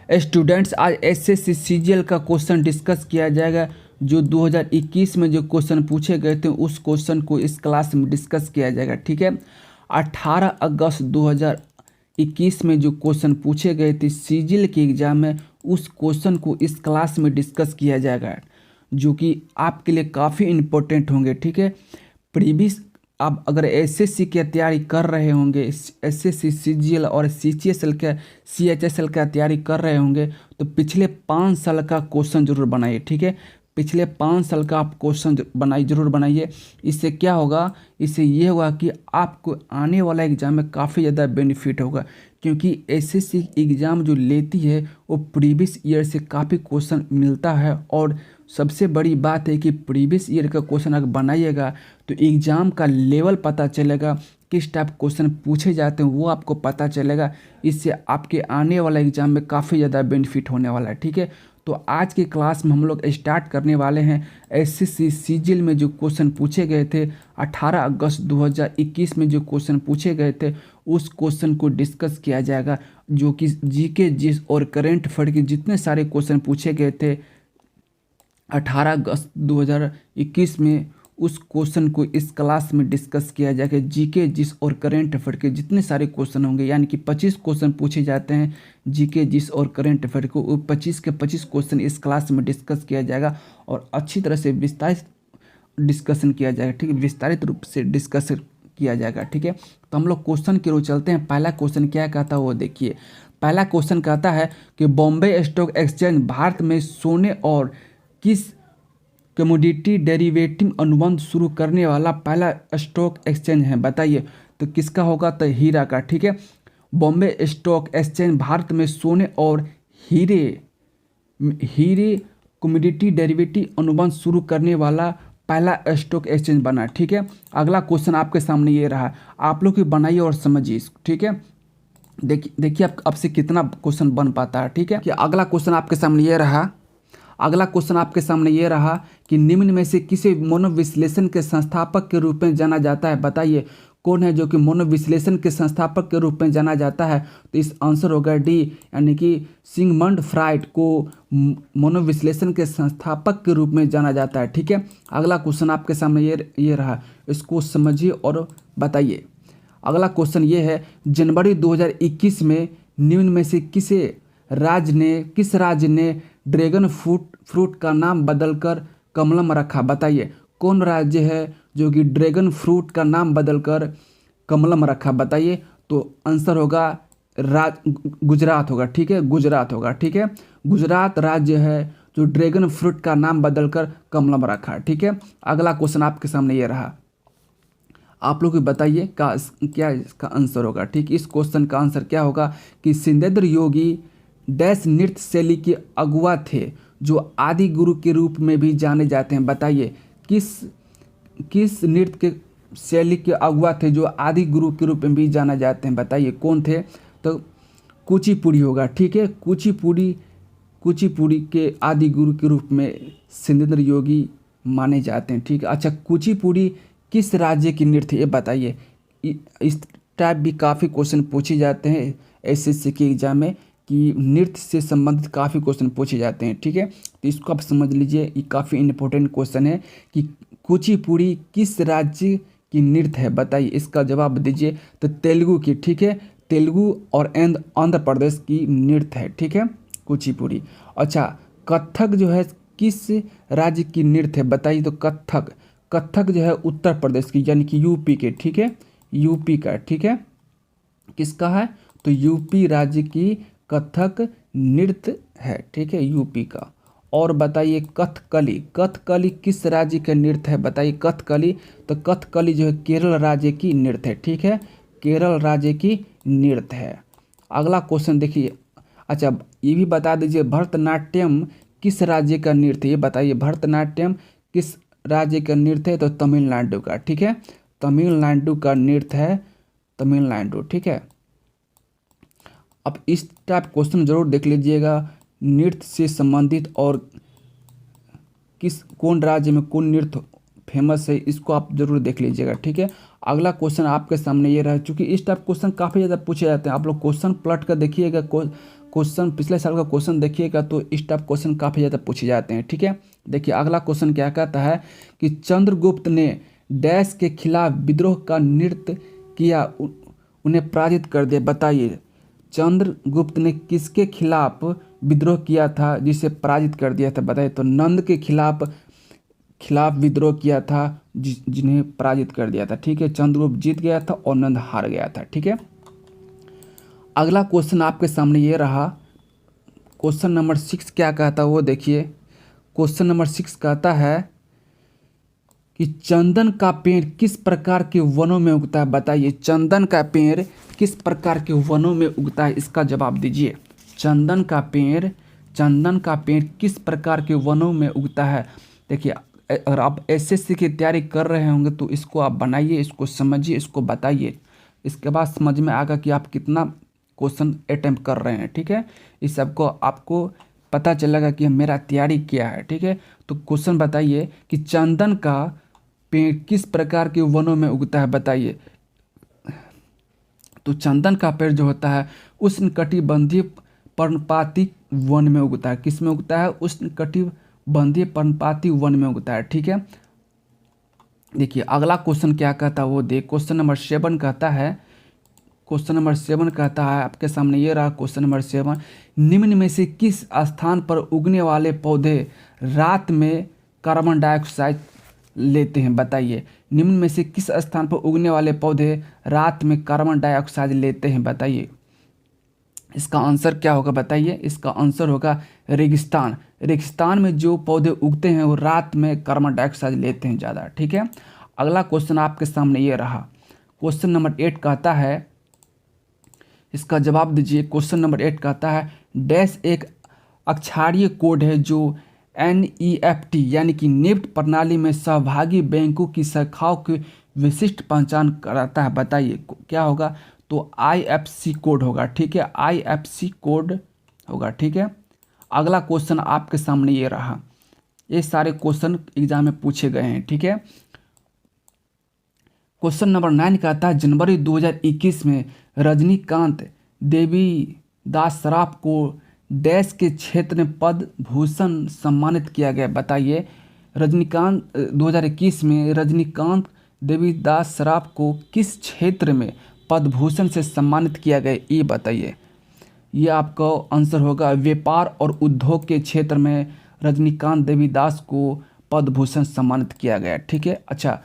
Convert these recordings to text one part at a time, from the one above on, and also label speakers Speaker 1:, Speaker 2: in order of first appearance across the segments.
Speaker 1: Students, आज SSC CGL का question discuss किया जाएगा। जो 2021 में जो क्वेश्चन पूछे गए थे उस क्वेश्चन को इस क्लास में डिस्कस किया जाएगा। ठीक है, 18 अगस्त 2021 में जो क्वेश्चन पूछे गए थे सीजीएल के एग्जाम में, उस क्वेश्चन को इस क्लास में डिस्कस किया जाएगा, जो कि आपके लिए काफ़ी इम्पोर्टेंट होंगे। ठीक है, प्रीवियस आप अगर एसएससी की तैयारी कर रहे होंगे, एसएससी सीजीएल और सीएचएसएल का सीएचएसएल का तैयारी कर रहे होंगे, तो पिछले 5 साल का क्वेश्चन जरूर बनाइए। ठीक है, पिछले 5 साल का आप क्वेश्चन जरूर बनाइए। इससे क्या होगा, इससे ये होगा कि आपको आने वाला एग्जाम में काफ़ी ज़्यादा बेनिफिट होगा, क्योंकि एसएससी एग्ज़ाम जो लेती है वो प्रीवियस ईयर से काफ़ी क्वेश्चन मिलता है। और सबसे बड़ी बात है कि प्रीवियस ईयर का क्वेश्चन अगर बनाइएगा तो एग्ज़ाम का लेवल पता चलेगा, किस टाइप क्वेश्चन पूछे जाते हैं वो आपको पता चलेगा। इससे आपके आने वाला एग्ज़ाम में काफ़ी ज़्यादा बेनिफिट होने वाला है। ठीक है, तो आज के क्लास में हम लोग स्टार्ट करने वाले हैं एसएससी सीजीएल में जो क्वेश्चन पूछे गए थे 18 अगस्त 2021 में जो क्वेश्चन पूछे गए थे उस क्वेश्चन को डिस्कस किया जाएगा, जो कि जीके जिस और करंट अफेयर के जितने सारे क्वेश्चन पूछे गए थे 18 अगस्त 2021 में, उस क्वेश्चन को इस क्लास में डिस्कस किया जाएगा। जीके जिस और करंट अफेयर के जितने सारे क्वेश्चन होंगे, यानी कि 25 क्वेश्चन पूछे जाते हैं जीके जिस और करंट अफेयर को, वो 25 के 25 क्वेश्चन इस क्लास में डिस्कस किया जाएगा और अच्छी तरह से विस्तारित डिस्कशन किया जाएगा। ठीक है, विस्तारित रूप से डिस्कस किया जाएगा। ठीक है, तो हम लोग क्वेश्चन की ओर चलते हैं। पहला क्वेश्चन क्या कहता है वो देखिए। पहला क्वेश्चन कहता है कि बॉम्बे स्टॉक एक्सचेंज भारत में सोने और किस कमोडिटी डेरिवेटिव अनुबंध शुरू करने वाला पहला स्टॉक एक्सचेंज है, बताइए। तो किसका होगा, तो हीरा का। ठीक है, बॉम्बे स्टॉक एक्सचेंज भारत में सोने और हीरे कमोडिटी डेरिवेटिव अनुबंध शुरू करने वाला पहला स्टॉक एक्सचेंज बना। ठीक है, अगला क्वेश्चन आपके सामने ये रहा, आप लोग भी बनाइए और समझिए इसको। ठीक है, देखिए आप आपसे कितना क्वेश्चन बन पाता है। ठीक है, कि अगला क्वेश्चन आपके सामने ये रहा, अगला क्वेश्चन आपके सामने ये रहा कि निम्न में से किसे मनोविश्लेषण के संस्थापक के रूप में जाना जाता है, बताइए। कौन है जो कि मनोविश्लेषण के संस्थापक के रूप में जाना जाता है, तो इस आंसर होगा डी, यानी कि सिगमंड फ्राइड को मनोविश्लेषण के संस्थापक के रूप में जाना जाता है। ठीक है, अगला क्वेश्चन आपके सामने ये रहा, इसको समझिए और बताइए। अगला क्वेश्चन ये है, जनवरी 2021 में निम्न में से किस राज्य ने ड्रैगन फ्रूट का नाम बदलकर कमलम रखा, बताइए। कौन राज्य है जो कि ड्रैगन फ्रूट का नाम बदलकर कमलम रखा, बताइए। तो आंसर होगा गुजरात होगा। ठीक है, गुजरात होगा। ठीक है, गुजरात राज्य है जो ड्रैगन फ्रूट का नाम बदलकर कमलम रखा। ठीक है, अगला क्वेश्चन आपके सामने ये रहा, आप लोग भी बताइए क्या इसका आंसर होगा। ठीक, इस क्वेश्चन का आंसर क्या होगा कि सिद्धेश्वर योगी डैश नृत्य शैली के अगुवा थे जो आदि गुरु के रूप में भी जाने जाते हैं, बताइए। किस नृत्य के शैली के अगुवा थे जो आदि गुरु के रूप में भी जाना जाते हैं, बताइए कौन थे। तो कुचिपुड़ी होगा। ठीक है, कुचिपुड़ी के आदि गुरु के रूप में सिद्धेश्वर योगी माने जाते हैं। ठीक है, अच्छा, कुचिपुड़ी किस राज्य की नृत्य, ये बताइए। इस टाइप भी काफ़ी क्वेश्चन पूछे जाते हैं एसएससी के एग्जाम में, कि नृत्य से संबंधित काफ़ी क्वेश्चन पूछे जाते हैं। ठीक है, तो इसको आप समझ लीजिए, ये काफ़ी इम्पोर्टेंट क्वेश्चन है कि कुचिपुड़ी किस राज्य की नृत्य है, बताइए। इसका जवाब दीजिए। तो तेलुगु की। ठीक है, तेलुगु और आंध्र प्रदेश की नृत्य है। ठीक है, कुचिपुड़ी। अच्छा, कथक जो है किस राज्य की नृत्य है, बताइए। तो कथक जो है उत्तर प्रदेश की, यानी कि यूपी के। ठीक है, यूपी का। ठीक है, किसका है, तो यूपी राज्य की कथक नृत्य है। ठीक है, यूपी का। और बताइए कथकली किस राज्य का नृत्य है, बताइए। कथकली, तो कथकली जो है केरल राज्य की नृत्य है। ठीक है, केरल राज्य की नृत्य है। अगला क्वेश्चन देखिए, अच्छा ये भी बता दीजिए, भरतनाट्यम किस राज्य का नृत्य, ये बताइए। भरतनाट्यम किस राज्य का नृत्य है, तो तमिलनाडु का। ठीक है, तमिलनाडु का नृत्य है, तमिलनाडु। ठीक है, अब इस टाइप क्वेश्चन जरूर देख लीजिएगा, नृत्य से संबंधित और कौन राज्य में कौन नृत्य फेमस है, इसको आप जरूर देख लीजिएगा। ठीक है, अगला क्वेश्चन आपके सामने ये रहा, चूँकि इस टाइप क्वेश्चन काफ़ी ज़्यादा पूछे जाते हैं। आप लोग क्वेश्चन पलट कर देखिएगा, क्वेश्चन, पिछले साल का क्वेश्चन देखिएगा तो इस टाइप क्वेश्चन काफ़ी ज़्यादा पूछे जाते हैं। ठीक है, देखिए अगला क्वेश्चन क्या कहता है कि चंद्रगुप्त ने डैश के खिलाफ विद्रोह का नृत्य किया, उन्हें पराजित कर दिया। बताइए चंद्रगुप्त ने किसके खिलाफ विद्रोह किया था जिसे पराजित कर दिया था? बताइए। तो नंद के खिलाफ विद्रोह किया था जिन्हें पराजित कर दिया था। ठीक है, चंद्रगुप्त जीत गया था और नंद हार गया था। ठीक है, अगला क्वेश्चन आपके सामने ये रहा। क्वेश्चन नंबर 6 क्या कहता है वो देखिए। क्वेश्चन नंबर 6 कहता है कि चंदन का पेड़ किस प्रकार के वनों में उगता है? बताइए चंदन का पेड़ किस प्रकार के वनों में उगता है, इसका जवाब दीजिए। चंदन का पेड़ किस प्रकार के वनों में उगता है? देखिए अगर आप एसएससी की तैयारी कर रहे होंगे तो इसको आप बनाइए, इसको समझिए, इसको बताइए। इसके बाद समझ में आएगा कि आप कितना क्वेश्चन अटेम्प्ट कर रहे हैं। ठीक है, इस सबको आपको पता चलेगा कि मेरा तैयारी क्या है। ठीक है, तो क्वेश्चन बताइए कि चंदन का पेड़ किस प्रकार के वनों में उगता है? बताइए। तो चंदन का पेड़ जो होता है उष्णकटिबंधीय पर्णपाती वन में उगता है। किस में उगता है? उष्णकटिबंधीय पर्णपाती वन में उगता है। ठीक है, देखिए अगला क्वेश्चन क्या कहता है वो देख। क्वेश्चन नंबर 7 कहता है आपके सामने ये रहा। क्वेश्चन नंबर 7, निम्न में से किस स्थान पर उगने वाले पौधे रात में कार्बन डाइऑक्साइड लेते हैं? बताइए निम्न में से किस स्थान पर उगने वाले पौधे रात में कार्बन डाइऑक्साइड लेते हैं? बताइए इसका आंसर क्या होगा? बताइए इसका आंसर होगा रेगिस्तान। रेगिस्तान में जो पौधे उगते हैं वो रात में कार्बन डाइऑक्साइड लेते हैं ज़्यादा। ठीक है, अगला क्वेश्चन आपके सामने ये रहा। क्वेश्चन नंबर 8 कहता है, इसका जवाब दीजिए। क्वेश्चन नंबर 8 कहता है डैश एक अक्षारीय कोड है जो NEFT यानी कि नेफ्ट प्रणाली में सहभागी बैंकों की शाखाओं की विशिष्ट पहचान कराता है। बताइए क्या होगा? तो IFC कोड होगा। ठीक है, IFC कोड होगा। ठीक है, अगला क्वेश्चन आपके सामने ये रहा। ये सारे क्वेश्चन एग्जाम में पूछे गए हैं। ठीक है, क्वेश्चन नंबर 9 कहता है जनवरी 2021 में रजनीकांत देवीदास सराफ को डैश के क्षेत्र में पद्म भूषण सम्मानित किया गया। बताइए 2021 में रजनीकांत देवीदास सराफ को किस क्षेत्र में पद्म भूषण से सम्मानित किया गया, ये बताइए। ये आपका आंसर होगा व्यापार और उद्योग के क्षेत्र में रजनीकांत देवीदास को पद्म भूषण सम्मानित किया गया। ठीक है, अच्छा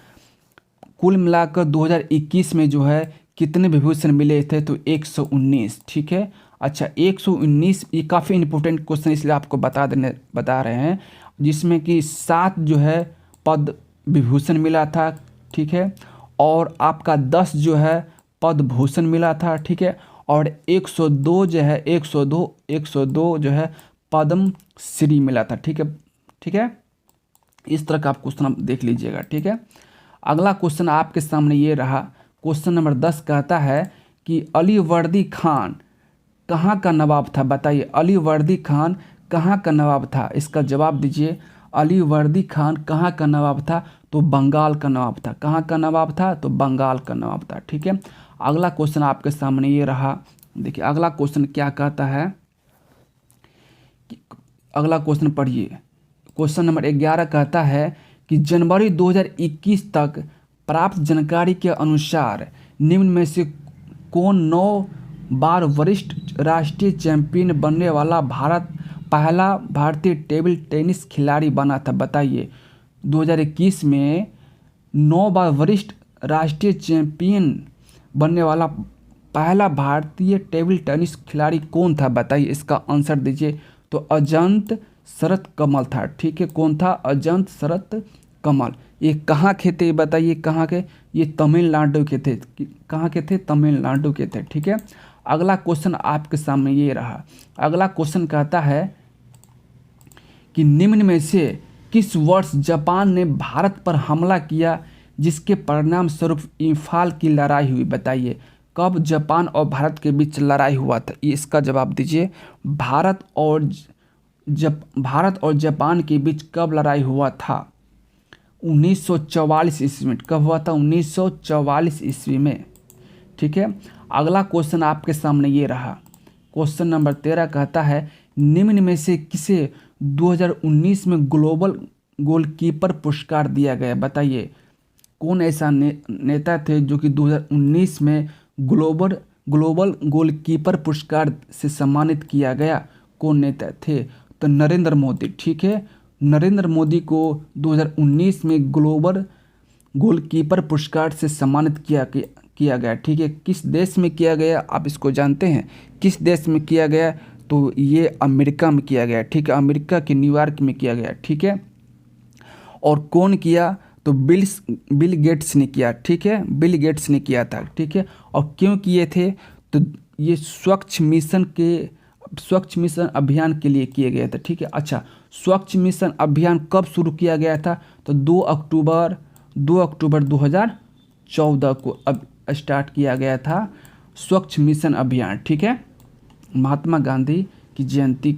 Speaker 1: कुल मिलाकर 2021 में जो है कितने विभूषण मिले थे? तो 119। ठीक है, अच्छा 119, ये काफ़ी इंपॉर्टेंट क्वेश्चन इसलिए आपको बता रहे हैं, जिसमें कि 7 जो है पद्म विभूषण मिला था। ठीक है, और आपका 10 जो है पद्म भूषण मिला था। ठीक है, और 102 जो है 102 जो है पद्म श्री मिला था। ठीक है, इस तरह का आप क्वेश्चन आप देख लीजिएगा। ठीक है, अगला क्वेश्चन आपके सामने ये रहा। क्वेश्चन नंबर 10 कहता है कि अलीवर्दी खान कहाँ का नवाब था? बताइए अलीवर्दी खान कहाँ का नवाब था, इसका जवाब दीजिए। अलीवर्दी खान कहाँ का नवाब था? तो बंगाल का नवाब था। कहाँ का नवाब था? तो बंगाल का नवाब था। ठीक है, अगला क्वेश्चन आपके सामने ये रहा। देखिए अगला क्वेश्चन क्या कहता है, अगला क्वेश्चन पढ़िए। क्वेश्चन नंबर 11 कहता है कि जनवरी 2021 तक प्राप्त जानकारी के अनुसार निम्न में से कौन 9 बार वरिष्ठ राष्ट्रीय चैंपियन बनने वाला पहला भारतीय टेबल टेनिस खिलाड़ी बना था? बताइए 2021 में 9 बार वरिष्ठ राष्ट्रीय चैंपियन बनने वाला पहला भारतीय टेबल टेनिस खिलाड़ी कौन था? बताइए इसका आंसर दीजिए। तो अजंत शरत कमल था। ठीक है, कौन था? अजंत शरत कमल। ये कहाँ के थे बताइए? कहाँ के? ये तमिलनाडु के थे। कहाँ के थे? तमिलनाडु के थे। ठीक है, अगला क्वेश्चन आपके सामने ये रहा। अगला क्वेश्चन कहता है कि निम्न में से किस वर्ष जापान ने भारत पर हमला किया जिसके परिणाम स्वरूप इंफाल की लड़ाई हुई? बताइए कब जापान और भारत के बीच लड़ाई हुआ था, ये इसका जवाब दीजिए। भारत और जापान के बीच कब लड़ाई हुआ था? 1944 ईस्वी में। कब हुआ था? 1944 ईस्वी में। ठीक है, अगला क्वेश्चन आपके सामने ये रहा। क्वेश्चन नंबर 13 कहता है निम्न में से किसे 2019 में ग्लोबल गोलकीपर पुरस्कार दिया गया? बताइए कौन ऐसा नेता थे जो कि 2019 में ग्लोबल गोलकीपर पुरस्कार से सम्मानित किया गया? कौन नेता थे? तो नरेंद्र मोदी। ठीक है, नरेंद्र मोदी को 2019 में ग्लोबल गोलकीपर पुरस्कार से सम्मानित किया गया। ठीक है, किस देश में किया गया आप इसको जानते हैं? किस देश में किया गया? तो ये अमेरिका में किया गया। ठीक है, अमेरिका के न्यूयॉर्क में किया गया। ठीक है, और कौन किया? तो बिल गेट्स ने किया। ठीक है, बिल गेट्स ने किया था। ठीक है, और क्यों किए थे? तो ये स्वच्छ मिशन अभियान के लिए किए गए थे। ठीक है, अच्छा, स्वच्छ मिशन अभियान कब शुरू किया गया था? तो 2 अक्टूबर 2014 को अब स्टार्ट किया गया था स्वच्छ मिशन अभियान। ठीक है, महात्मा गांधी की जयंती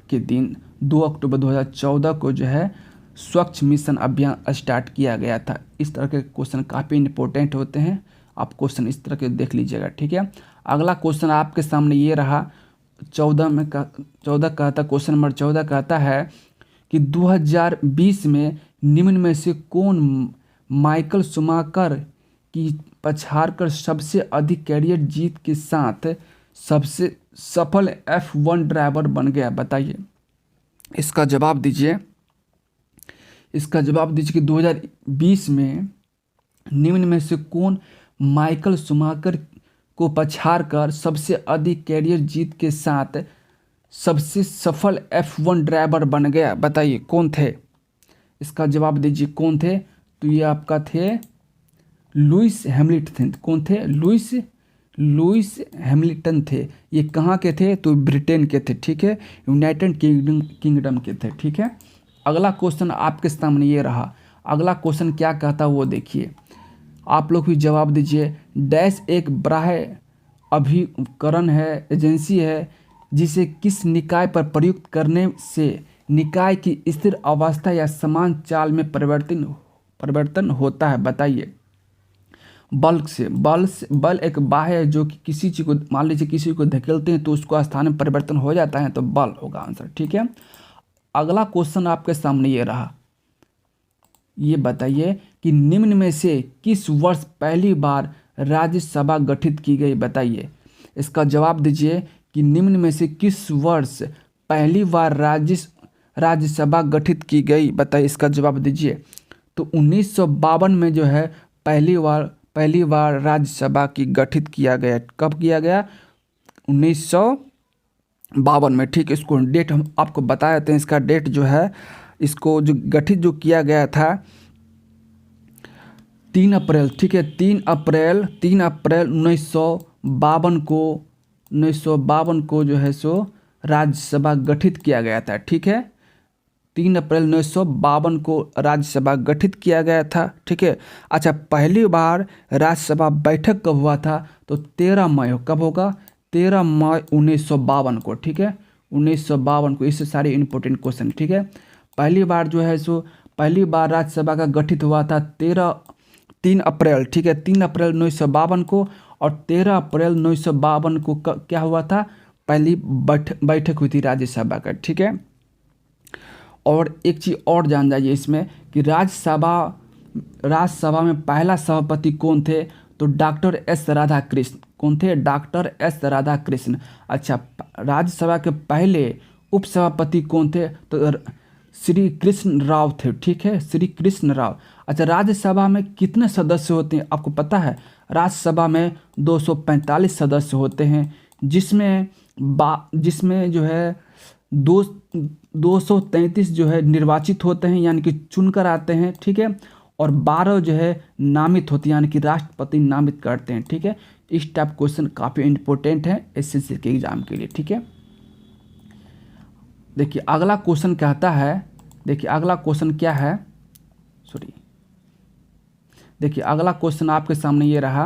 Speaker 1: के दिन 2 अक्टूबर 2014 को जो है स्वच्छ मिशन अभियान स्टार्ट किया गया था। इस तरह के क्वेश्चन काफ़ी इंपॉर्टेंट होते हैं, आप क्वेश्चन इस तरह के देख लीजिएगा। ठीक है, अगला क्वेश्चन आपके सामने ये रहा 14 कहता, क्वेश्चन नंबर 14 कहता है कि 2020 में निम्न में से कौन माइकल शूमाकर की पछाड़कर सबसे अधिक कैरियर जीत के साथ सबसे सफल F1 ड्राइवर बन गया? बताइए, इसका जवाब दीजिए। इसका जवाब दीजिए कि 2020 में निम्न में से कौन माइकल शूमाकर को पछाड़कर सबसे अधिक कैरियर जीत के साथ सबसे सफल F1 ड्राइवर बन गया? बताइए कौन थे? इसका जवाब दीजिए कौन थे? तो ये आपका थे लुइस हैमिल्टन। कौन थे? लुइस हैमिल्टन थे। ये कहाँ के थे? तो ब्रिटेन के थे। ठीक है, यूनाइटेड किंगडम के थे। ठीक है, अगला क्वेश्चन आपके सामने ये रहा। अगला क्वेश्चन क्या कहता वो देखिए, आप लोग भी जवाब दीजिए। डैश एक बाह्य अभिकरण है, एजेंसी है, जिसे किस निकाय पर प्रयुक्त करने से निकाय की स्थिर अवस्था या समान चाल में परिवर्तन होता है? बताइए। बल एक बाह्य है जो कि किसी चीज़ को, मान लीजिए किसी को धकेलते हैं तो उसको स्थान में परिवर्तन हो जाता है, तो बल होगा आंसर। ठीक है, अगला क्वेश्चन आपके सामने ये रहा। ये बताइए कि निम्न में से किस वर्ष पहली बार राज्यसभा गठित की गई? बताइए, इसका जवाब दीजिए कि निम्न में से किस वर्ष पहली बार राज्यसभा गठित की गई? बताइए, इसका जवाब दीजिए। तो 1952 में जो है पहली बार राज्यसभा की गठित किया गया। कब किया गया? 1952 में। ठीक है, इसको डेट हम आपको बता देते हैं। इसका डेट जो है, इसको जो गठित जो किया गया था 3 अप्रैल। ठीक है, 3 अप्रैल 1952 को जो है सो राज्यसभा गठित किया गया था। ठीक है, 3 अप्रैल 1952 को राज्यसभा गठित किया गया था। ठीक है, अच्छा, पहली बार राज्यसभा बैठक कब हुआ था? तो 13 मई। कब होगा? 13 मई 1952 को। ठीक है, 1952 को। इससे सारे इंपॉर्टेंट क्वेश्चन। ठीक है, पहली बार जो है सो पहली बार राज्यसभा का गठित हुआ था 3 अप्रैल। ठीक है, 3 अप्रैल 1952 को, और 13 अप्रैल 1952 को क्या हुआ था? पहली बैठक हुई थी राज्यसभा का। ठीक है, और एक चीज़ और जान जाइए इसमें कि राज्यसभा में पहला सभापति कौन थे? तो डॉक्टर एस राधाकृष्ण। कौन थे? Doctor S Radhakrishna. अच्छा, राज्यसभा के पहले उपसभापति कौन थे? तो श्री कृष्ण राव थे। ठीक है, श्री कृष्ण राव। अच्छा, राज्यसभा में कितने सदस्य होते हैं आपको पता है? राज्यसभा में 245 सदस्य होते हैं, जिसमें जो है 233 जो है निर्वाचित होते हैं, यानी कि चुनकर आते हैं। ठीक है, और 12 जो है नामित होते हैं, यानी कि राष्ट्रपति नामित करते हैं। ठीक है, इस टाइप क्वेश्चन काफ़ी इंपॉर्टेंट है एसएससी के एग्जाम के लिए। ठीक है, देखिए अगला क्वेश्चन कहता है, देखिए अगला क्वेश्चन क्या है, सॉरी, देखिए अगला क्वेश्चन आपके सामने ये रहा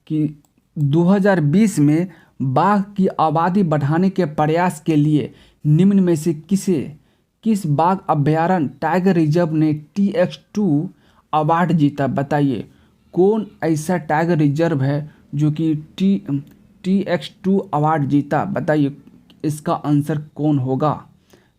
Speaker 1: कि 2020 में बाघ की आबादी बढ़ाने के प्रयास के लिए निम्न में से किस बाघ अभयारण्य टाइगर रिजर्व ने TX2 अवार्ड जीता? बताइए कौन ऐसा टाइगर रिजर्व है जो कि TX2 अवार्ड जीता, बताइए इसका आंसर कौन होगा।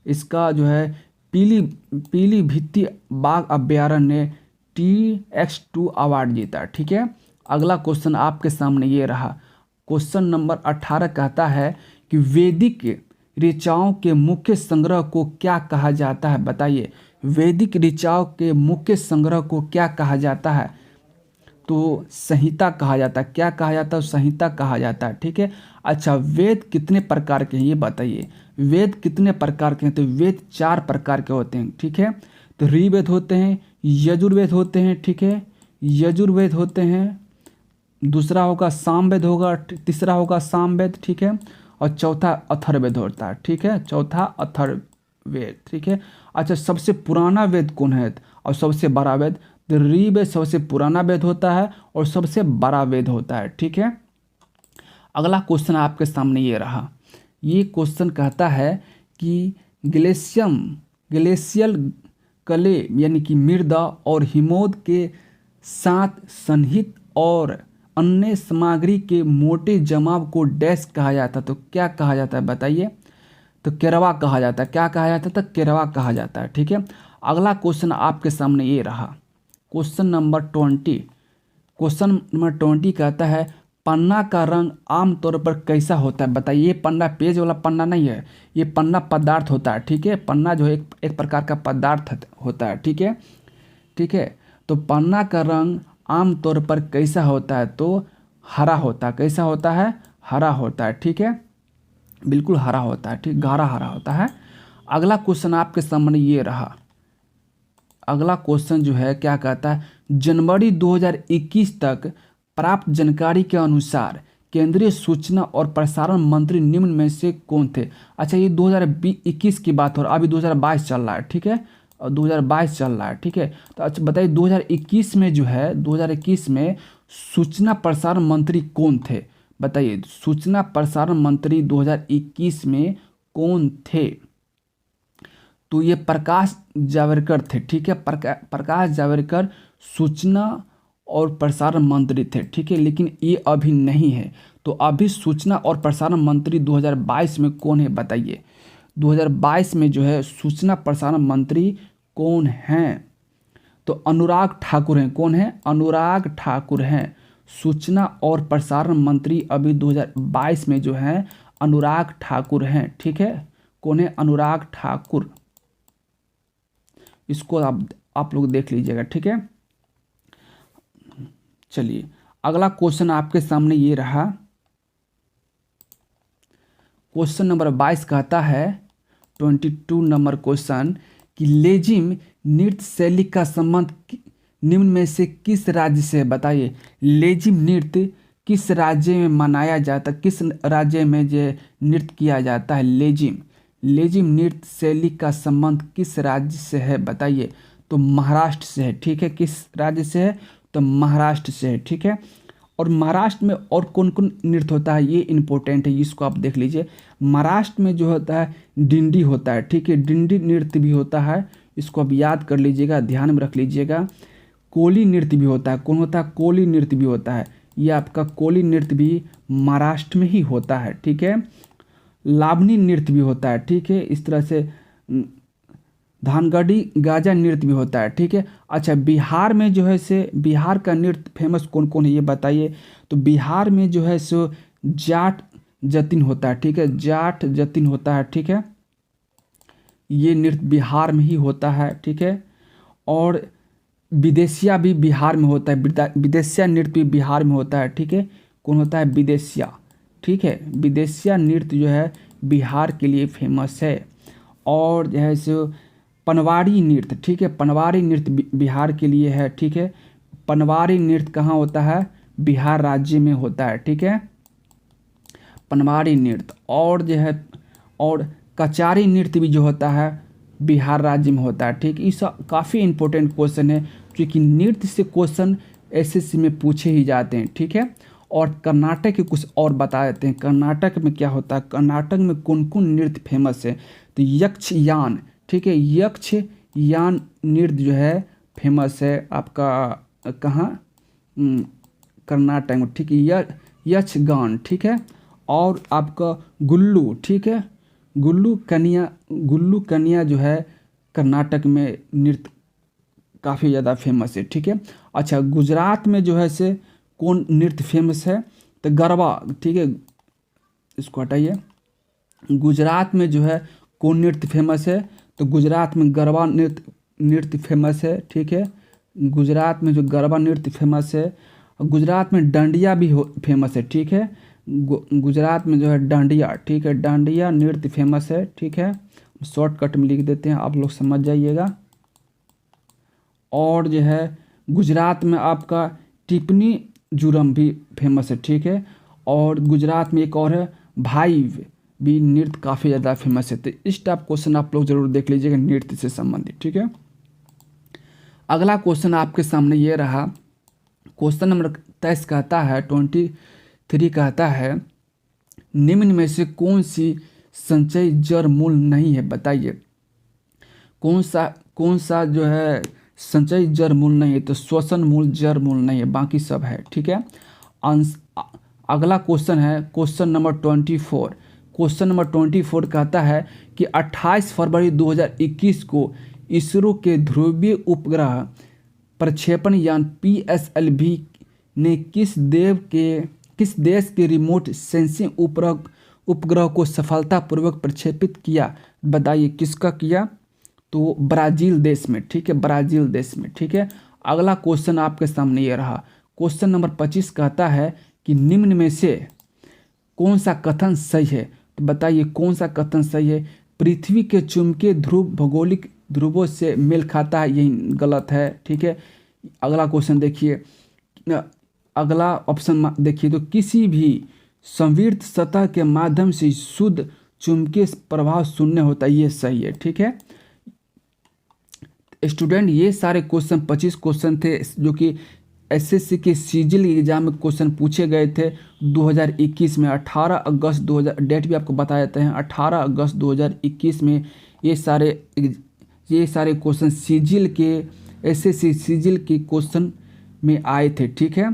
Speaker 1: इसका जो है पीलीभीत बाघ अभ्यारण्य ने TX2 अवार्ड जीता। ठीक है, अगला क्वेश्चन आपके सामने ये रहा। क्वेश्चन नंबर 18 कहता है कि वैदिक ऋचाओं के मुख्य संग्रह को क्या कहा जाता है, बताइए वैदिक ऋचाओं के मुख्य संग्रह को क्या कहा जाता है। तो संहिता कहा जाता है। क्या कहा जाता है, संहिता कहा जाता है। ठीक है, अच्छा वेद कितने प्रकार के हैं ये बताइए। वेद कितने प्रकार के हैं, तो वेद 4 प्रकार के होते हैं। ठीक है, तो ऋवेद होते हैं, यजुर्वेद होते हैं। ठीक है, यजुर्वेद होते हैं, दूसरा होगा सामवेद होगा, तीसरा होगा सामवेद। ठीक है, और चौथा अथर्ववेद होता है। ठीक है, चौथा अथर्ववेद। ठीक है, अच्छा सबसे पुराना वेद कौन है और सबसे बड़ा वेद, तो ऋग्वेद सबसे पुराना वेद होता है और सबसे बड़ा वेद होता है। ठीक है, अगला क्वेश्चन आपके सामने ये रहा। ये क्वेश्चन कहता है कि ग्लेशियल कले यानी कि मृदा और हिमोद के साथ सन्निहित और अन्य सामग्री के मोटे जमाव को डैश कहा जाता है। तो क्या कहा जाता है बताइए, तो केरवा कहा जाता है। क्या कहा जाता है, तो केरवा कहा जाता है। ठीक है, अगला क्वेश्चन आपके सामने ये रहा। Question number 20। क्वेश्चन नंबर 20 कहता है पन्ना का रंग आमतौर पर कैसा होता है, बताइए। ये पन्ना पेज वाला पन्ना नहीं है, ये पन्ना पदार्थ होता है। ठीक है, पन्ना जो है एक प्रकार का पदार्थ होता है। ठीक है, ठीक है, तो पन्ना का रंग आमतौर पर कैसा होता है, तो हरा होता है। कैसा होता है, हरा होता है। ठीक है, बिल्कुल हरा होता है। ठीक, गाढ़ा हरा होता है। अगला क्वेश्चन आपके सामने ये रहा। अगला क्वेश्चन जो है क्या कहता है, जनवरी 2021 तक प्राप्त जानकारी के अनुसार केंद्रीय सूचना और प्रसारण मंत्री निम्न में से कौन थे। अच्छा ये 2021 की बात हो रहा है, अभी 2022 चल रहा है। ठीक है, और 2022 चल रहा है। ठीक है, तो अच्छा बताइए 2021 में जो है 2021 में सूचना प्रसारण मंत्री कौन थे, बताइए सूचना प्रसारण मंत्री 2021 में कौन थे। तो ये प्रकाश जावड़ेकर थे। ठीक है, प्रकाश जावड़ेकर सूचना और प्रसारण मंत्री थे। ठीक है, लेकिन ये अभी नहीं है। तो अभी सूचना और प्रसारण मंत्री 2022 में कौन है बताइए। 2022 में जो है सूचना प्रसारण मंत्री कौन हैं, तो अनुराग ठाकुर हैं। कौन है, अनुराग ठाकुर हैं। सूचना और प्रसारण मंत्री अभी 2022 में जो है अनुराग ठाकुर हैं। ठीक है, कौन है, अनुराग ठाकुर। इसको आप लोग देख लीजिएगा। ठीक है, चलिए अगला क्वेश्चन आपके सामने ये रहा। क्वेश्चन नंबर 22 कहता है 22 नंबर क्वेश्चन कि लेजिम नृत्य शैली का संबंध निम्न में से किस राज्य से है, बताइए लेजिम नृत्य किस राज्य में मनाया जाता है, किस राज्य में जो नृत्य किया जाता है। लेजिम नृत्य शैली का संबंध किस राज्य से है, बताइए। तो महाराष्ट्र से है। ठीक है, किस राज्य से है, तो महाराष्ट्र से है। ठीक है, और महाराष्ट्र में और कौन कौन नृत्य होता है ये इंपॉर्टेंट है, इसको आप देख लीजिए। महाराष्ट्र में जो होता है डिंडी होता है। ठीक है, डिंडी नृत्य भी होता है, इसको आप याद कर लीजिएगा, ध्यान में रख लीजिएगा। कोली नृत्य भी होता है। कौन होता है, कोली नृत्य भी होता है। ये आपका कोली नृत्य भी महाराष्ट्र में ही होता है। ठीक है, लावनी नृत्य भी होता है। ठीक है, इस तरह से धानगढ़ी गाजा नृत्य भी होता है। ठीक है, अच्छा बिहार में जो है से बिहार का नृत्य फेमस कौन कौन है ये बताइए। तो बिहार में जो है सो जाट जतिन होता है। ठीक है, जाट जतिन होता है। ठीक है, ये नृत्य बिहार में ही होता है। ठीक है, और विदेशिया भी बिहार में होता है। विदेशिया नृत्य भी बिहार में होता है। ठीक है, कौन होता है, विदेशिया। ठीक है, विदेशिया नृत्य जो है बिहार के लिए फेमस है। और जो है सो पनवाड़ी नृत्य। ठीक है, पनवाड़ी नृत्य बिहार के लिए है। ठीक है, पनवाड़ी नृत्य कहाँ होता है, बिहार राज्य में होता है। ठीक है, पनवाड़ी नृत्य। और जो है और कचारी नृत्य भी जो होता है बिहार राज्य में होता है। ठीक, ये सब काफ़ी इंपॉर्टेंट क्वेश्चन है क्योंकि नृत्य से क्वेश्चन एसएससी में पूछे ही जाते हैं। ठीक है, और कर्नाटक के कुछ और बता देते हैं। कर्नाटक में क्या होता है, कर्नाटक में कौन कौन नृत्य फेमस है, तो यक्षयान। ठीक है, यक्षयान नृत्य जो है फेमस है आपका कहाँ, कर्नाटक में, ठीक है। यक्षगान, ठीक है। और आपका गुल्लू, ठीक है। गुल्लू कन्या जो है कर्नाटक में नृत्य काफ़ी ज़्यादा फेमस है, ठीक है। अच्छा, गुजरात में जो है से कौन नृत्य फेमस है? तो गरबा, ठीक है। इसको हटाइए। गुजरात में जो है कौन नृत्य फेमस है? तो गुजरात में गरबा नृत्य फेमस है, ठीक है। गुजरात में जो गरबा नृत्य फेमस है। गुजरात में डांडिया भी फेमस है, ठीक है। गुजरात में जो है डांडिया, ठीक है, डांडिया नृत्य फेमस है, ठीक है। शॉर्टकट में लिख देते हैं, आप लोग समझ जाइएगा। और जो है गुजरात में आपका टिप्पणी जुरम भी फेमस है, ठीक है। और गुजरात में एक और है भाइव भी नृत्य काफ़ी ज़्यादा फेमस है। तो इस टाइप क्वेश्चन आप लोग जरूर देख लीजिएगा नृत्य से संबंधित, ठीक है। अगला क्वेश्चन आपके सामने ये रहा। क्वेश्चन नंबर 23 कहता है 23 कहता है निम्न में से कौन सी संचयी जड़ मूल नहीं है? बताइए कौन सा जो है संचयी जड़ मूल नहीं है? तो श्वसन मूल जड़ मूल नहीं है, बाकी सब है, ठीक है। अगला क्वेश्चन है क्वेश्चन नंबर 24। क्वेश्चन नंबर 24 कहता है कि 28 फरवरी 2021 को इसरो के ध्रुवीय उपग्रह प्रक्षेपण यान PSLV ने किस देश के रिमोट सेंसिंग उपग्रह को सफलतापूर्वक प्रक्षेपित किया? बताइए किसका किया? तो ब्राज़ील देश में, ठीक है, ब्राज़ील देश में, ठीक है। अगला क्वेश्चन आपके सामने ये रहा। क्वेश्चन नंबर 25 कहता है कि निम्न में से कौन सा कथन सही है? तो बताइए कौन सा कथन सही है? पृथ्वी के चुंबकीय ध्रुव भौगोलिक ध्रुवों से मेल खाता है, यही गलत है, ठीक है। अगला क्वेश्चन देखिए, अगला ऑप्शन देखिए, तो किसी भी संविर्त सतह के माध्यम से शुद्ध चुंबकीय प्रभाव शून्य होता है, ये सही है, ठीक है। स्टूडेंट, ये सारे क्वेश्चन 25 क्वेश्चन थे जो कि एसएससी के सीजीएल एग्जाम में क्वेश्चन पूछे गए थे 2021 में। 18 अगस्त 2000, डेट भी आपको बता देते हैं, 18 अगस्त 2021 में ये सारे क्वेश्चन सीजीएल के एसएससी सीजीएल के क्वेश्चन में आए थे, ठीक है।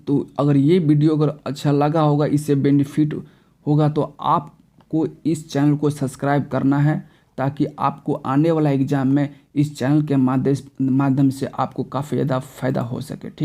Speaker 1: तो अगर ये वीडियो अगर अच्छा लगा होगा, इससे बेनिफिट होगा, तो आपको इस चैनल को सब्सक्राइब करना है ताकि आपको आने वाला एग्ज़ाम में इस चैनल के माध्यम से आपको काफ़ी ज़्यादा फ़ायदा हो सके, ठीक।